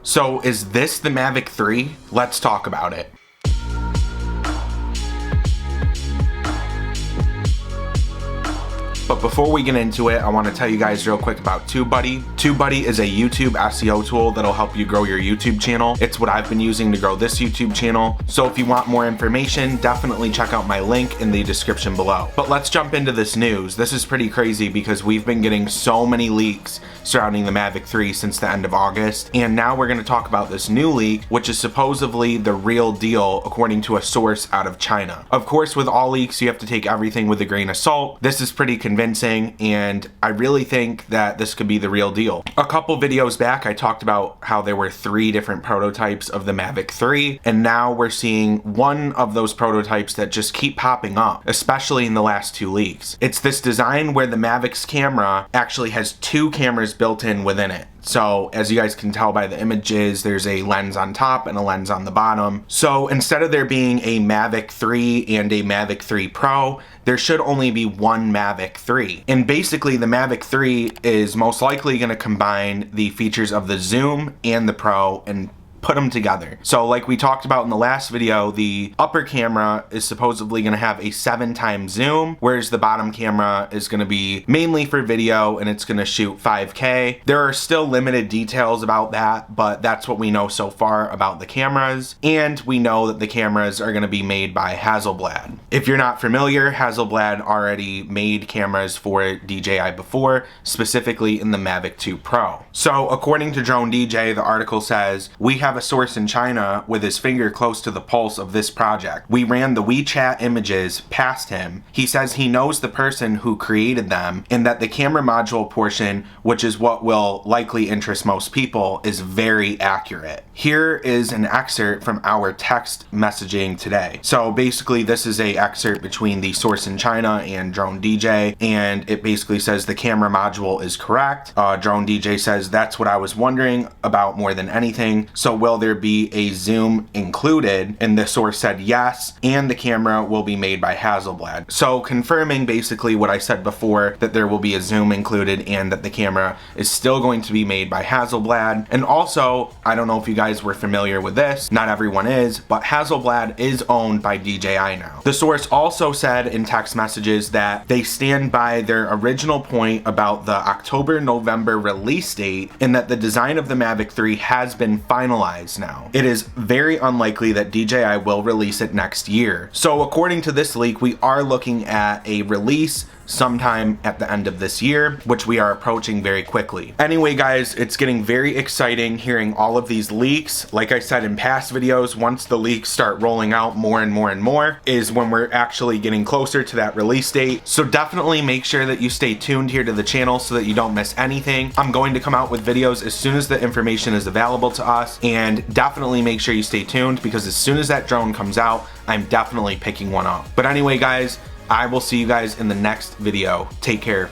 So is this the Mavic 3? Let's talk about it. But before we get into it, I want to tell you guys real quick about TubeBuddy. TubeBuddy is a YouTube SEO tool that'll help you grow your YouTube channel. It's what I've been using to grow this YouTube channel. So if you want more information, definitely check out my link in the description below. But let's jump into this news. This is pretty crazy because we've been getting so many leaks surrounding the Mavic 3 since the end of August. And now we're going to talk about this new leak, which is supposedly the real deal according to a source out of China. Of course, with all leaks, you have to take everything with a grain of salt. This is pretty convincing, and I really think that this could be the real deal. A couple videos back, I talked about how there were 3 different prototypes of the Mavic 3, and now we're seeing one of those prototypes that just keep popping up, especially in the last 2 leaks. It's this design where the Mavic's camera actually has 2 cameras built in within it. So as you guys can tell by the images, there's a lens on top and a lens on the bottom. So instead of there being a Mavic 3 and a Mavic 3 Pro, there should only be one Mavic 3. And basically the Mavic 3 is most likely going to combine the features of the zoom and the Pro and put them together. So like we talked about in the last video, the upper camera is supposedly going to have a 7x zoom, whereas the bottom camera is going to be mainly for video and it's going to shoot 5K. There are still limited details about that, but that's what we know so far about the cameras. And we know that the cameras are going to be made by Hasselblad. If you're not familiar, Hasselblad already made cameras for DJI before, specifically in the Mavic 2 Pro. So according to Drone DJ, the article says, "We have a source in China with his finger close to the pulse of this project. We ran the WeChat images past him. He says he knows the person who created them and that the camera module portion, which is what will likely interest most people, is very accurate." Here is an excerpt from our text messaging today. So basically this is a excerpt between the source in China and Drone DJ, and it basically says the camera module is correct. Drone DJ says, "That's what I was wondering about more than anything. So will there be a zoom included?" And the source said yes, and the camera will be made by Hasselblad. So confirming basically what I said before, that there will be a zoom included and that the camera is still going to be made by Hasselblad. And also, I don't know if you guys were familiar with this, not everyone is, but Hasselblad is owned by DJI now. The source also said in text messages that they stand by their original point about the October-November release date and that the design of the Mavic 3 has been finalized now. It is very unlikely that DJI will release it next year. So according to this leak, we are looking at a release sometime at the end of this year, which we are approaching very quickly. Anyway guys, it's getting very exciting hearing all of these leaks. Like I said in past videos, once the leaks start rolling out more and more and more is when we're actually getting closer to that release date. So definitely make sure that you stay tuned here to the channel so that you don't miss anything. I'm going to come out with videos as soon as the information is available to us, and definitely make sure you stay tuned because as soon as that drone comes out, I'm definitely picking one up. But anyway guys, I will see you guys in the next video. Take care.